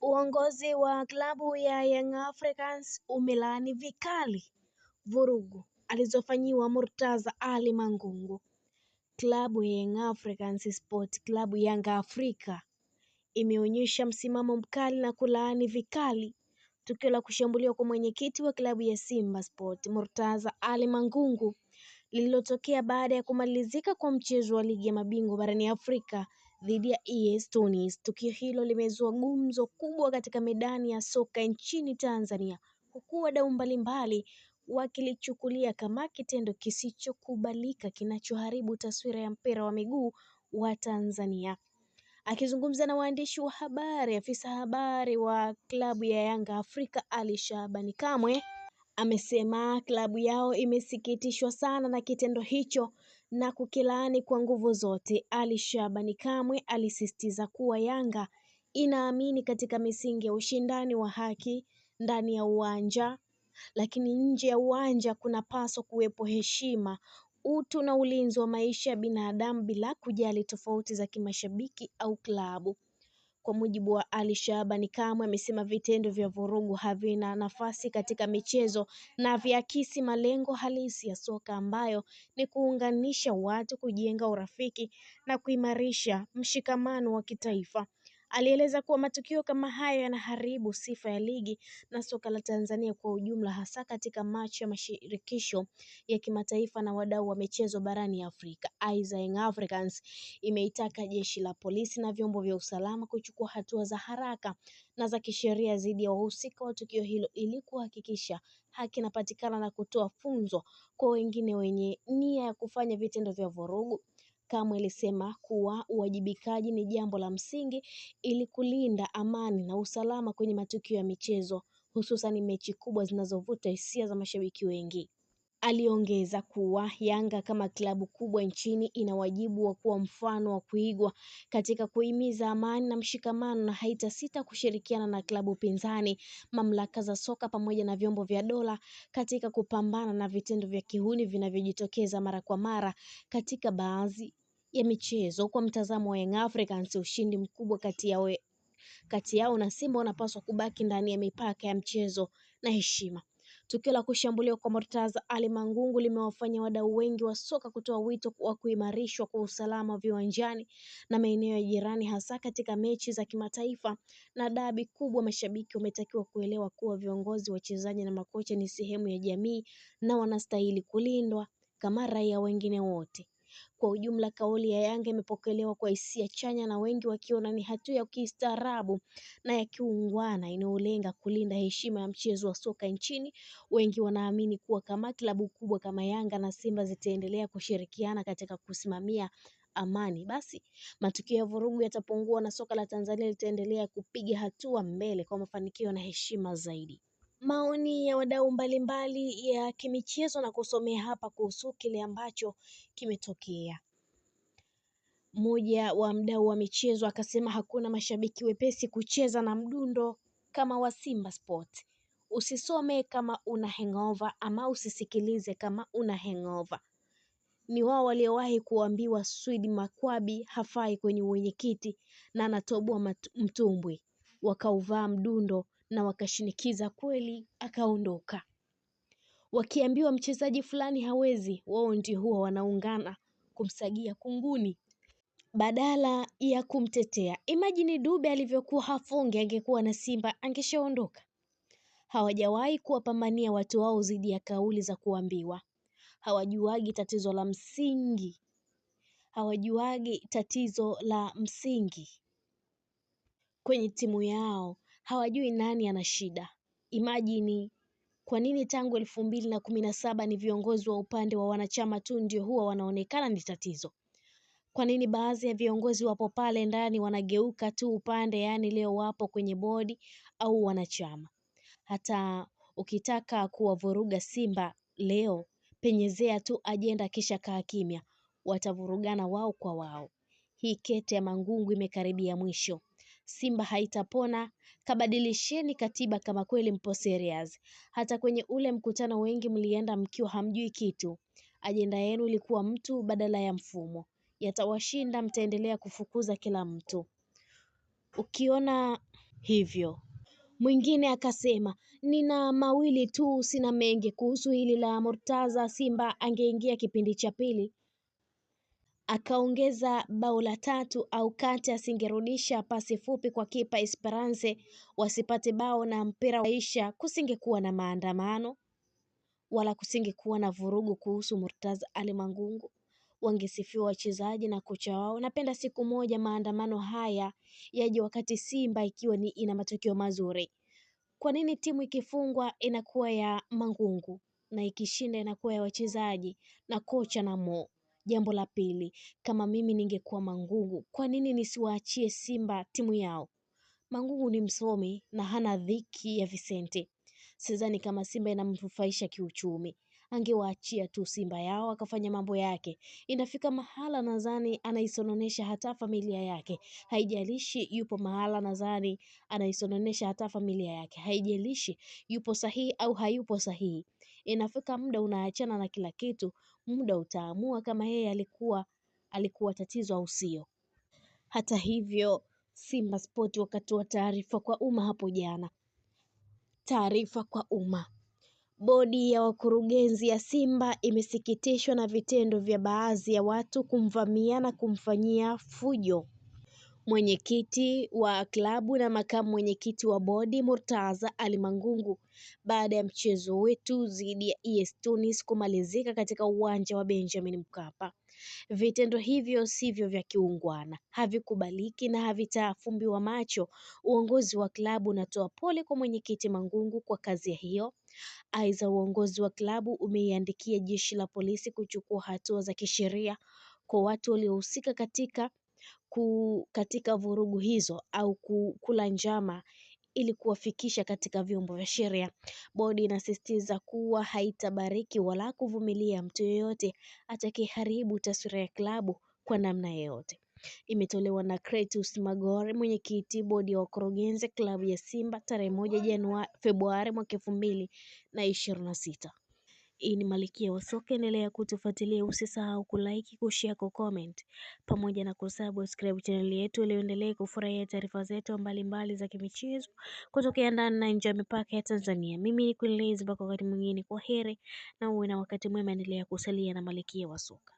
Uongozi wa klabu ya Young Africans umelaani vikali vurugu alizofanyiwa Murtaza Ali Mangungu. Klabu ya Young Africans Sport Club Yanga Afrika imeonyesha msimamo mkali na kulaani vikali tukio la kushambuliwa kwa mwenyekiti wa klabu ya Simba Sport Murtaza Ali Mangungu lililotokea baada ya kumalizika kwa mchezo wa ligi ya mabingwa barani Afrika dhidi ya AS Tunis. Tukio hilo limezua gumzo kubwa katika medani ya soka nchini Tanzania, huku wadau mbalimbali wakilichukulia kama kitendo kisichokubalika kinachoharibu taswira ya mpira wa miguu wa Tanzania. Akizungumza na waandishi wa habari, afisa habari wa klabu ya Yanga Afrika Ali Shabani Kamwe amesema klabu yao imesikitishwa sana na kitendo hicho na kukilaani kwa nguvu zote. Ali Shabani Kamwe alisisitiza kuwa Yanga inaamini katika misingi ya ushindani wa haki ndani ya uwanja, lakini nje ya uwanja kunapaswa kuwepo heshima, utu na ulinzi wa maisha ya binadamu bila kujali tofauti za kimashabiki au klabu. Kwa mujibu wa Ali Shabani Kamwe, amesema vitendo vya vurugu havina nafasi katika michezo na viakisi malengo halisi ya soka ambayo ni kuunganisha watu, kujenga urafiki na kuimarisha mshikamano wa kitaifa. Alieleza kuwa matukio kama hayo yanaharibu sifa ya ligi na soka la Tanzania kwa ujumla, hasa katika machi ya mashirikisho ya kimataifa na wadau wa michezo barani Afrika. Aidha, Young Africans imeitaka jeshi la polisi na vyombo vya usalama kuchukua hatua za haraka na za kisheria dhidi ya wahusika wa tukio hilo ili kuhakikisha haki inapatikana na kutoa funzo kwa wengine wenye nia ya kufanya vitendo vya vurugu. Kamwe alisema kuwa uwajibikaji ni jambo la msingi ili kulinda amani na usalama kwenye matukio ya michezo, hususan mechi kubwa zinazovuta hisia za mashabiki wengi. Aliongeza kuwa Yanga kama klabu kubwa nchini ina wajibu wa kuwa mfano wa kuigwa katika kuhimiza amani na mshikamano, na haitasita kushirikiana na klabu pinzani, mamlaka za soka pamoja na vyombo vya dola katika kupambana na vitendo vya kihuni vinavyojitokeza mara kwa mara katika baadhi ya michezo. Kwa mtazamo wa Young Africans, ushindi mkubwa kati yao na Simba unapaswa kubaki ndani ya mipaka ya mchezo na heshima. Tukio la kushambuliwa kwa Murtaza Ali Mangungu limewafanya wadau wengi wa soka kutoa wito wa kuimarishwa kwa usalama viwanjani na maeneo ya jirani, hasa katika mechi za kimataifa na dabi kubwa. Mashabiki wametakiwa kuelewa kuwa viongozi, wachezaji na makocha ni sehemu ya jamii na wanastahili kulindwa kama raia wengine wote. Kwa ujumla, kauli ya Yanga imepokelewa kwa hisia chanya na wengi wakiona ni hatua ya kistaarabu na ya kiungwana inayolenga kulinda heshima ya mchezo wa soka nchini. Wengi wanaamini kuwa kama klabu kubwa kama Yanga na Simba zitaendelea kushirikiana katika kusimamia amani, basi matukio ya vurugu yatapungua na soka la Tanzania litaendelea kupiga hatua mbele kwa mafanikio na heshima zaidi. Maoni ya wadau mbalimbali ya kimichezo na kusomea hapa kuhusu kile ambacho kimetokea. Mmoja wa mdau wa michezo akasema hakuna mashabiki wepesi kucheza na mdundo kama wa Simba Sport. Usisome kama una hangover ama usisikilize kama una hangover. Ni wao waliowahi kuambiwa Swedi Makwabi hafai kwenye wenyekiti na anatoboa mtumbwi, wakauvaa mdundo na wakashinikiza kweli akaondoka. Wakiambiwa mchezaji fulani hawezi, wao ndio huwa wanaungana kumsagia kunguni badala ya kumtetea. Imagine Dube alivyokuwa hafungi, angekuwa na Simba angeshaondoka. Hawajawahi kuwapambania watu wao dhidi ya kauli za kuambiwa. Hawajuagi tatizo la msingi kwenye timu yao. Hawajui nani ana shida. Imagine kwa nini tangu 2017 ni viongozi wa upande wa wanachama tu ndio huwa wanaonekana ni tatizo? Kwa nini baadhi ya viongozi wapo pale ndani wanageuka tu upande, yani leo wapo kwenye bodi au wanachama? Hata ukitaka kuwavuruga Simba leo, penyezea tu ajenda kisha kaa kimya, watavurugana wao kwa wao. Hii kete ya Mangungu imekaribia mwisho. Simba haitapona, kabadilisheni katiba kama kweli mpo serious. Hata kwenye ule mkutano wengi mlienda mkiwa hamjui kitu. Ajenda yenu ilikuwa mtu badala ya mfumo. Yatawashinda, mtaendelea kufukuza kila mtu. ukiona hivyo. Mwingine akasema, nina mawili tu, sina mengi kuhusu hili la Murtaza. Simba angeingia kipindi cha pili akaongeza bao la tatu au Kante asingerudisha pasi fupi kwa kipa Esperance wasipate bao na mpira waisha, kusingekuwa na maandamano wala kusingekuwa na vurugu kuhusu Murtaza Ali Mangungu. Wangesifiwa wachezaji na kocha wao. Napenda siku moja maandamano haya yaje wakati Simba ikiwa ina matokeo mazuri. Kwa nini timu ikifungwa inakuwa ya Mangungu na ikishinda inakuwa ya wachezaji na kocha na Mo? Jambo la pili, kama mimi ningekuwa Mangungu, kwa nini nisiwaachie Simba timu yao? Mangungu ni msomi na hana dhiki ya Vicente. Sidhani kama Simba inamnufaisha kiuchumi. Angewaachia tu Simba yao akafanya mambo yake. Inafika mahala nadhani anaisononesha hata familia yake. Haijalishi yupo mahala nadhani anaisononesha hata familia yake. Haijalishi yupo sahihi au hayupo sahihi. Inafika muda unaachana na kila kitu, muda utaamua kama yeye alikuwa tatizo au sio. Hata hivyo, Simba Sport wakatoa taarifa kwa umma hapo jana. Taarifa kwa umma. Bodi ya wakurugenzi ya Simba imesikitishwa na vitendo vya baadhi ya watu kumvamia na kumfanyia fujo mwenyekiti wa klabu na makamu mwenyekiti wa bodi Murtaza Ali Mangungu baada ya mchezo wetu dhidi ya AS Tunis kumalizika katika uwanja wa Benjamin Mkapa. Vitendo hivyo sivyo vya kiungwana, havikubaliki na havitafumbiwa macho. Uongozi wa klabu unatoa pole kwa mwenyekiti Mangungu kwa kazi hiyo. Aidha, uongozi wa klabu umeiandikia jeshi la polisi kuchukua hatua za kisheria kwa watu waliohusika katika vurugu hizo au kula njama ili kuwafikisha katika vyombo vya sheria. Bodi inasisitiza kuwa haitabariki wala kuvumilia mtu yeyote atakayeharibu taswira ya klabu kwa namna yoyote. Imetolewa na Kretus Magore, mwenyekiti bodi ya wakurugenzi klabu ya Simba tarehe 1 Februari mwaka 2026. Hii ni Malkia wa Soka. Endelea kutufuatilia, usisahau kulike, kushare, kucomment pamoja na kusubscribe channel yetu ili uendelee kufurahia taarifa zetu mbalimbali za kimichezo kutokea ndani na nje ya mipaka ya Tanzania. Mimi ni Queen Liz, mpaka wakati mwingine, kwa heri na uwe na wakati mwema. Endelea kusalia na Malkia wa Soka.